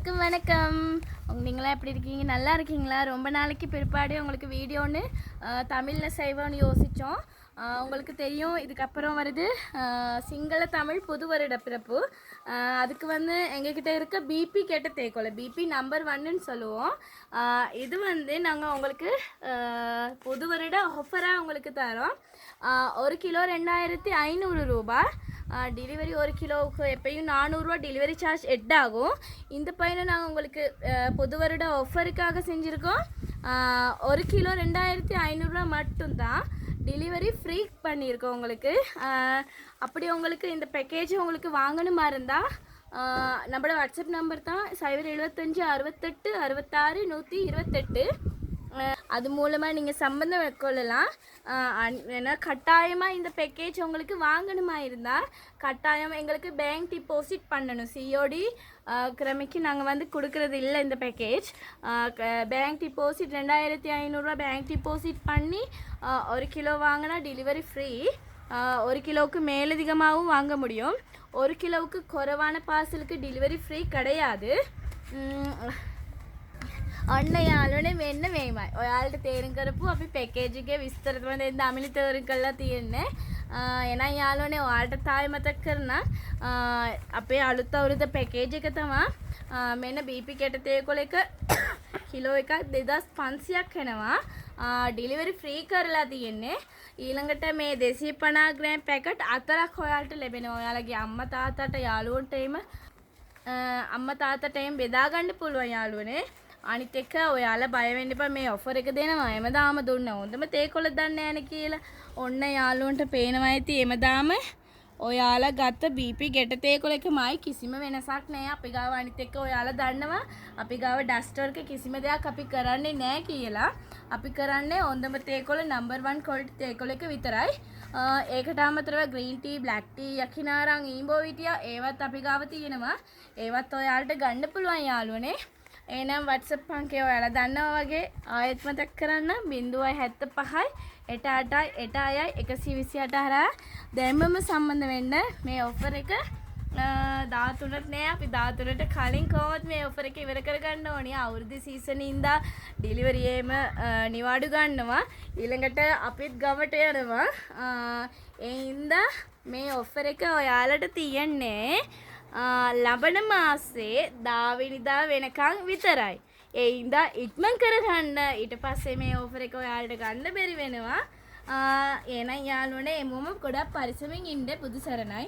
எல்லாருக்கும் வணக்கம். நீங்களாம் எப்படி இருக்கீங்க? நல்லா இருக்கீங்களா? ரொம்ப நாளைக்கு பிற்பாடு உங்களுக்கு வீடியோன்னு தமிழில் செய்வோன்னு யோசித்தோம். உங்களுக்கு தெரியும் இதுக்கப்புறம் வருது சிங்கள தமிழ் புது வருட பிறப்பு. அதுக்கு வந்து எங்ககிட்ட இருக்க பிபி கேட்ட தேக்கோலை பிபி நம்பர் 1ன்னு சொல்லுவோம். இது வந்து நாங்கள் உங்களுக்கு புது வருட ஆஃபராக உங்களுக்கு தரோம். 1 கிலோ 2500 ரூபாய். டெலிவரி 1 கிலோவுக்கு எப்பயும் 400 ரூபா டெலிவரி சார்ஜ் ஆகும். இந்த பையனை நாங்கள் உங்களுக்கு புது வருட ஆஃபருக்காக செஞ்சுருக்கோம். 1 கிலோ 2500 ரூபா மட்டும்தான் டெலிவரி ஃப்ரீ பண்ணியிருக்கோம் உங்களுக்கு. அப்படி உங்களுக்கு இந்த பேக்கேஜ் உங்களுக்கு வாங்கணுமா இருந்தால் நம்மளோட வாட்ஸ்அப் நம்பர் தான் 075 68 66 128. அது மூலமாக நீங்கள் சம்பந்தம் கொள்ளலாம். ஏன்னா கட்டாயமாக இந்த பேக்கேஜ் உங்களுக்கு வாங்கணுமா இருந்தால் கட்டாயம் எங்களுக்கு பேங்க் டிபாசிட் பண்ணணும். சிஓடி கிழமைக்கு நாங்கள் வந்து கொடுக்கறது இல்லை இந்த பேக்கேஜ். பேங்க் டிபாசிட் 2500 ரூபா பேங்க் டிபாசிட் பண்ணி 1 கிலோ வாங்கினா டெலிவரி ஃப்ரீ. 1 கிலோவுக்கு மேலதிகமாகவும் வாங்க முடியும். 1 கிலோவுக்கு குறைவான பார்சலுக்கு டெலிவரி ஃப்ரீ கிடையாது. ඔන්න යාළුවනේ මෙන්න මේමයි. ඔයාලට තේරුම් කරපු අපි පැකේජ් එකේ විස්තරම දෙන්න අමිලි තේරුම් කරලා තියෙන්නේ. එහෙනම් යාළුවනේ ඔයාලට තායි මතක් කරන අපේ අලුත් අවුරුද්ද පැකේජ් එක තමයි මෙන්න BP කෙට තේකොළ එක කිලෝ එකක් 2500ක් වෙනවා. ඩෙලිවරි ෆ්‍රී කරලා තියෙන්නේ. ඊළඟට මේ 250 ග්‍රෑම් පැකට් 4ක් ඔයාලට ලැබෙනවා. ඔයාලගේ අම්මා තාත්තට යාළුවන්ට එහෙම අම්මා තාත්තට එහෙම බෙදා ගන්න පුළුවන් යාළුවනේ. අනිත් එක ඔයාලා බය වෙන්න එපා මේ ඔෆර් එක දෙනවා. එමදාම දුන්න හොඳම තේකොළ දන්නේ නැහැ කියලා. ඔන්න යාළුවන්ට පේනවා ඇති එමදාම ඔයාලා ගත්ත BP ගෙට තේකොළ එකමයි කිසිම වෙනසක් නැහැ. අපි ගාව අනිත් එක ඔයාලා දන්නවා. අපි ගාව ඩස්ටර් එක කිසිම දෙයක් අපි කරන්නේ නැහැ කියලා. අපි කරන්නේ හොඳම තේකොළ නම්බර් 1 ක්වොලිටි තේකොළ එක විතරයි. ඒකට අමතරව ග්‍රීන් ටී, බ්ලැක් ටී, යකිනාරං, ඊඹෝ විටියා ඒවත් අපි ගාව තියෙනවා. ඒවත් ඔයාලට ගන්න පුළුවන් යාළුවනේ. එහෙනම් WhatsApp අංකය ඔයාලා දන්නවා වගේ ආයෙත් මතක් කරන්න 075 88 86 128 හරහා දැම්මම සම්බන්ධ වෙන්න. මේ ඔෆර් එක 13ට නෑ අපි 13ට කලින් කොහොමද මේ ඔෆර් එක ඉවර කරගන්න ඕනේ. අවුරුදු සීසන් ඉඳලා ඩෙලිවරි එකේම නිවාඩු ගන්නවා. ඊළඟට අපිත් ගමට යනවා. ඒ හින්දා මේ ඔෆර් එක ඔයාලට තියෙන්නේ ලබන මාසේ 10 වෙනිදා වෙනකන් විතරයි. ඒ හින්දා ඉක්මන් කරගන්න. ඊට පස්සේ මේ ඔෆර් එක ඔයාලට ගන්න බැරි වෙනවා. එහෙනම් යාළුවනේ එමුම ගොඩක් පරිස්සමින් ඉන්න. පුදු සරණයි.